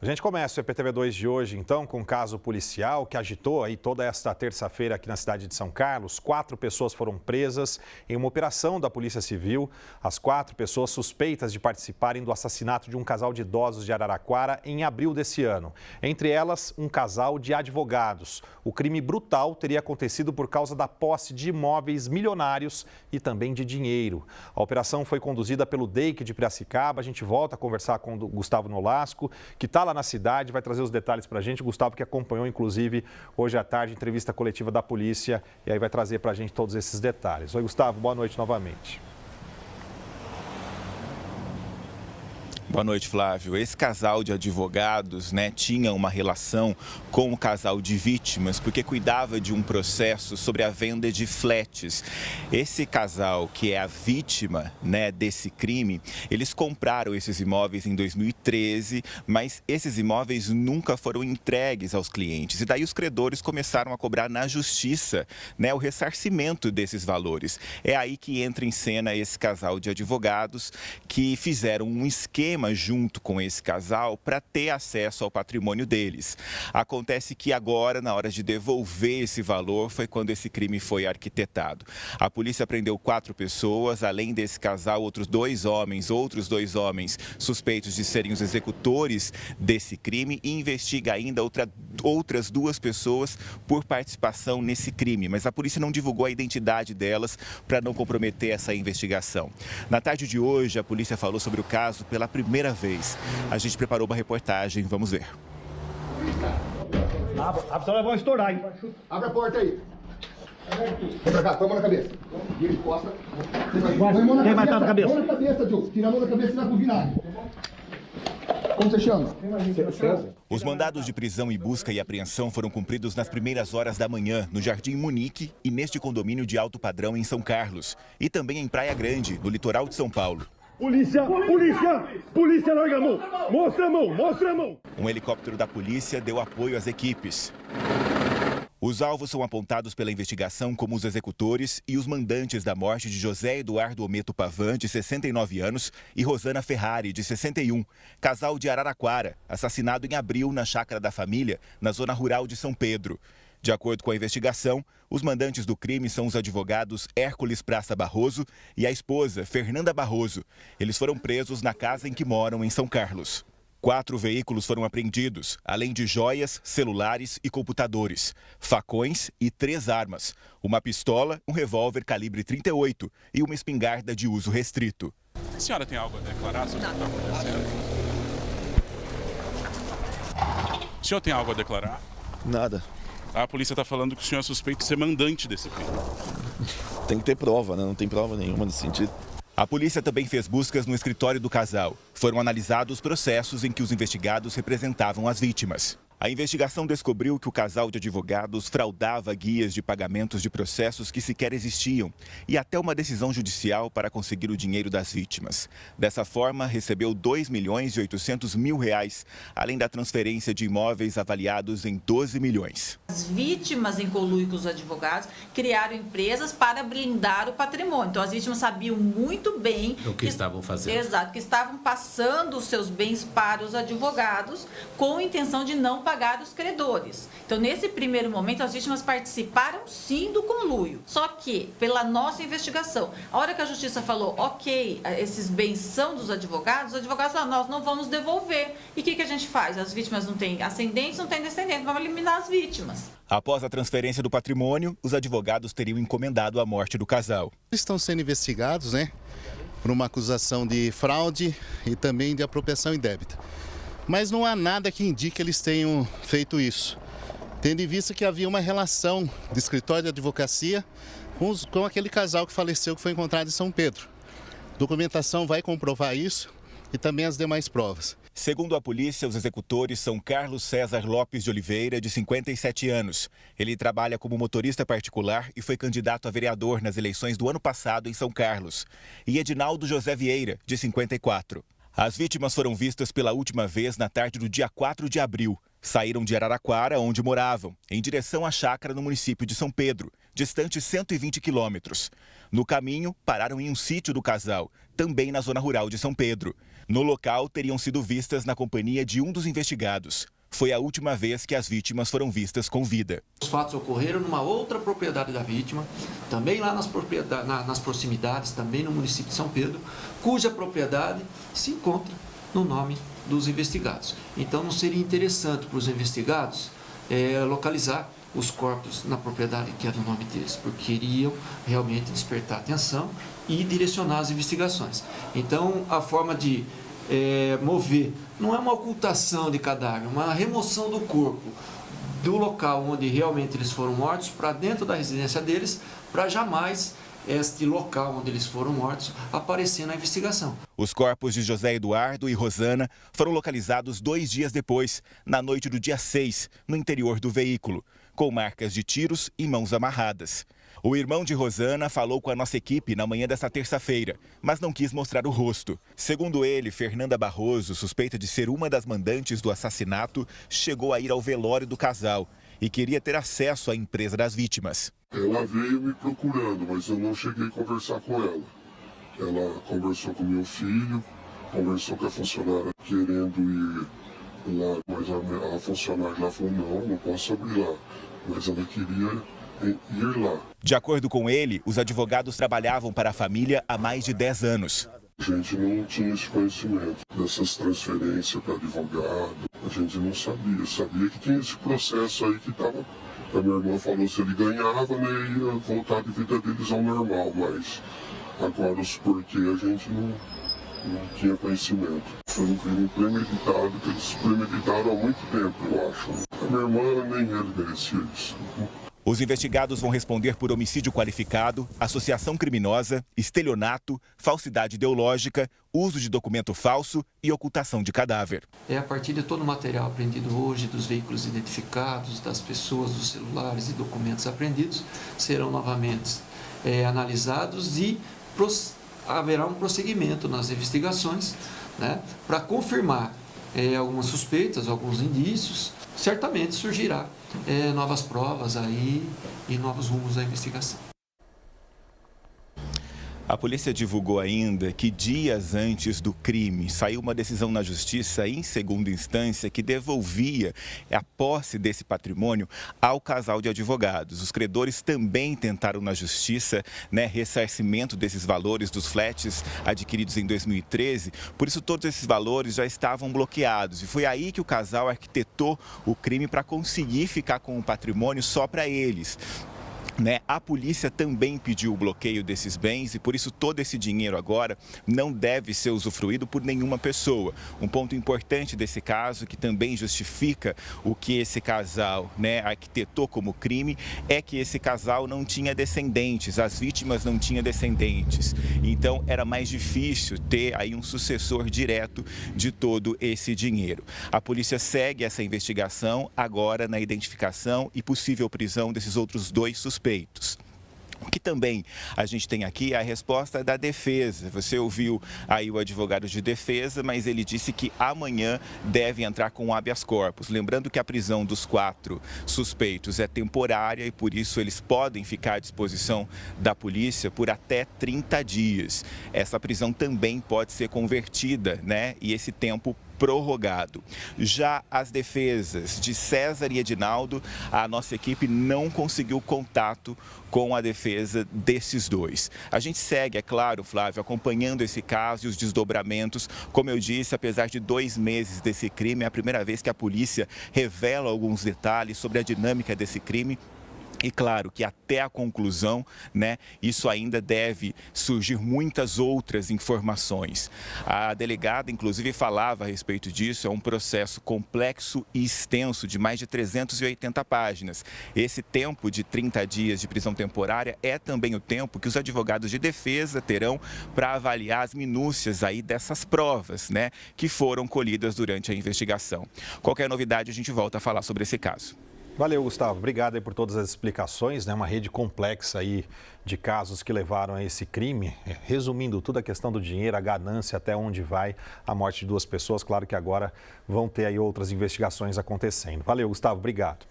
A gente começa o EPTV2 de hoje, então, com um caso policial que agitou aí toda esta terça-feira aqui na cidade de São Carlos. 4 pessoas foram presas em uma operação da Polícia Civil. As 4 pessoas suspeitas de participarem do assassinato de um casal de idosos de Araraquara em abril desse ano. Entre elas, um casal de advogados. O crime brutal teria acontecido por causa da posse de imóveis milionários e também de dinheiro. A operação foi conduzida pelo DEIC de Piracicaba. A gente volta a conversar com o Gustavo Nolasco, que está lá na cidade, vai trazer os detalhes para a gente. O Gustavo que acompanhou, inclusive, hoje à tarde, entrevista coletiva da polícia, e aí vai trazer para a gente todos esses detalhes. Oi, Gustavo, boa noite novamente. Boa noite, Flávio. Esse casal de advogados, tinha uma relação com o casal de vítimas porque cuidava de um processo sobre a venda de flats. Esse casal, que é a vítima, desse crime, eles compraram esses imóveis em 2013, mas esses imóveis nunca foram entregues aos clientes. E daí os credores começaram a cobrar na justiça, o ressarcimento desses valores. É aí que entra em cena esse casal de advogados que fizeram um esquema junto com esse casal para ter acesso ao patrimônio deles. Acontece que agora, na hora de devolver esse valor, foi quando esse crime foi arquitetado. A polícia prendeu 4 pessoas, além desse casal, outros dois homens suspeitos de serem os executores desse crime e investiga ainda outras 2 pessoas por participação nesse crime. Mas a polícia não divulgou a identidade delas para não comprometer essa investigação. Na tarde de hoje, a polícia falou sobre o caso pela primeira vez. A gente preparou uma reportagem, vamos ver. A pessoa vai estourar, hein? Abre a porta aí. Vem pra cá, põe a mão na cabeça. Vira de costa. Quem vai estar na cabeça? Mão na cabeça, Diogo. Tira a mão na cabeça e vai pro vinagre. Como você chama? Os mandados de prisão e busca e apreensão foram cumpridos nas primeiras horas da manhã, no Jardim Munique e neste condomínio de alto padrão em São Carlos. E também em Praia Grande, no litoral de São Paulo. Polícia! Polícia! Polícia, larga a mão! Mostra a mão! Mostra a mão! Um helicóptero da polícia deu apoio às equipes. Os alvos são apontados pela investigação como os executores e os mandantes da morte de José Eduardo Ometo Pavan, de 69 anos, e Rosana Ferrari, de 61, casal de Araraquara, assassinado em abril na chácara da família, na zona rural de São Pedro. De acordo com a investigação, os mandantes do crime são os advogados Hércules Praça Barroso e a esposa, Fernanda Barroso. Eles foram presos na casa em que moram, em São Carlos. 4 veículos foram apreendidos, além de joias, celulares e computadores, facões e 3 armas, uma pistola, um revólver calibre 38 e uma espingarda de uso restrito. A senhora tem algo a declarar sobre o que está acontecendo? O senhor tem algo a declarar? Nada. A polícia está falando que o senhor é suspeito de ser mandante desse crime. Tem que ter prova, Não tem prova nenhuma nesse sentido. A polícia também fez buscas no escritório do casal. Foram analisados processos em que os investigados representavam as vítimas. A investigação descobriu que o casal de advogados fraudava guias de pagamentos de processos que sequer existiam e até uma decisão judicial para conseguir o dinheiro das vítimas. Dessa forma, recebeu R$2.800.000, além da transferência de imóveis avaliados em 12 milhões. As vítimas, em conluio com os advogados, criaram empresas para blindar o patrimônio. Então, as vítimas sabiam muito bem o que estavam fazendo. Exato, que estavam passando os seus bens para os advogados com a intenção de não pagar os credores. Então, nesse primeiro momento, as vítimas participaram sim do conluio. Só que, pela nossa investigação, a hora que a justiça falou, ok, esses bens são dos advogados, os advogados falaram, nós não vamos devolver. E o que a gente faz? As vítimas não têm ascendentes, não têm descendentes, vamos eliminar as vítimas. Após a transferência do patrimônio, os advogados teriam encomendado a morte do casal. Estão sendo investigados, por uma acusação de fraude e também de apropriação indébita. Mas não há nada que indique que eles tenham feito isso, tendo em vista que havia uma relação de escritório de advocacia com aquele casal que faleceu, que foi encontrado em São Pedro. A documentação vai comprovar isso e também as demais provas. Segundo a polícia, os executores são Carlos César Lopes de Oliveira, de 57 anos. Ele trabalha como motorista particular e foi candidato a vereador nas eleições do ano passado em São Carlos. E Edinaldo José Vieira, de 54. As vítimas foram vistas pela última vez na tarde do dia 4 de abril. Saíram de Araraquara, onde moravam, em direção à chácara no município de São Pedro, distante 120 quilômetros. No caminho, pararam em um sítio do casal, também na zona rural de São Pedro. No local, teriam sido vistas na companhia de um dos investigados. Foi a última vez que as vítimas foram vistas com vida. Os fatos ocorreram numa outra propriedade da vítima, também lá nas proximidades, também no município de São Pedro, cuja propriedade se encontra no nome dos investigados. Então, não seria interessante para os investigados localizar os corpos na propriedade que era o nome deles, porque iriam realmente despertar atenção e direcionar as investigações. Então, a forma de mover não é uma ocultação de cadáver, uma remoção do corpo do local onde realmente eles foram mortos para dentro da residência deles, para jamais este local onde eles foram mortos aparecer na investigação. Os corpos de José Eduardo e Rosana foram localizados 2 dias depois, na noite do dia 6, no interior do veículo, com marcas de tiros e mãos amarradas. O irmão de Rosana falou com a nossa equipe na manhã desta terça-feira, mas não quis mostrar o rosto. Segundo ele, Fernanda Barroso, suspeita de ser uma das mandantes do assassinato, chegou a ir ao velório do casal e queria ter acesso à empresa das vítimas. Ela veio me procurando, mas eu não cheguei a conversar com ela. Ela conversou com meu filho, conversou com a funcionária querendo ir lá, mas a funcionária lá falou, não posso abrir lá. Mas ela queria ir lá. De acordo com ele, os advogados trabalhavam para a família há mais de 10 anos. A gente não tinha esse conhecimento dessas transferências para advogado. A gente não sabia. Sabia que tinha esse processo aí que estava... A minha irmã falou se ele ganhava, né, ia voltar a vida deles ao normal, mas agora os porquê a gente não tinha conhecimento. Foi um crime premeditado, que eles premeditaram há muito tempo, eu acho. A minha irmã nem ele merecia isso. Os investigados vão responder por homicídio qualificado, associação criminosa, estelionato, falsidade ideológica, uso de documento falso e ocultação de cadáver. A partir de todo o material apreendido hoje, dos veículos identificados, das pessoas, dos celulares e documentos apreendidos, serão novamente analisados e haverá um prosseguimento nas investigações, né, para confirmar algumas suspeitas, alguns indícios. Certamente surgirá novas provas aí e novos rumos da investigação. A polícia divulgou ainda que dias antes do crime saiu uma decisão na justiça em segunda instância que devolvia a posse desse patrimônio ao casal de advogados. Os credores também tentaram na justiça, ressarcimento desses valores dos flats adquiridos em 2013, por isso todos esses valores já estavam bloqueados. E foi aí que o casal arquitetou o crime para conseguir ficar com o patrimônio só para eles. A polícia também pediu o bloqueio desses bens e, por isso, todo esse dinheiro agora não deve ser usufruído por nenhuma pessoa. Um ponto importante desse caso, que também justifica o que esse casal arquitetou como crime, é que esse casal não tinha descendentes, as vítimas não tinham descendentes. Então, era mais difícil ter aí um sucessor direto de todo esse dinheiro. A polícia segue essa investigação agora na identificação e possível prisão desses outros 2 suspeitos. O que também a gente tem aqui é a resposta da defesa. Você ouviu aí o advogado de defesa, mas ele disse que amanhã deve entrar com habeas corpus. Lembrando que a prisão dos 4 suspeitos é temporária e por isso eles podem ficar à disposição da polícia por até 30 dias. Essa prisão também pode ser convertida, e esse tempo prorrogado. Já as defesas de César e Edinaldo, a nossa equipe não conseguiu contato com a defesa desses 2. A gente segue, é claro, Flávio, acompanhando esse caso e os desdobramentos. Como eu disse, apesar de 2 meses desse crime, é a primeira vez que a polícia revela alguns detalhes sobre a dinâmica desse crime. E claro que até a conclusão, isso ainda deve surgir muitas outras informações. A delegada, inclusive, falava a respeito disso, é um processo complexo e extenso, de mais de 380 páginas. Esse tempo de 30 dias de prisão temporária é também o tempo que os advogados de defesa terão para avaliar as minúcias aí dessas provas, que foram colhidas durante a investigação. Qualquer novidade, a gente volta a falar sobre esse caso. Valeu, Gustavo. Obrigado aí por todas as explicações, Uma rede complexa aí de casos que levaram a esse crime. Resumindo tudo, a questão do dinheiro, a ganância, até onde vai a morte de 2 pessoas. Claro que agora vão ter aí outras investigações acontecendo. Valeu, Gustavo. Obrigado.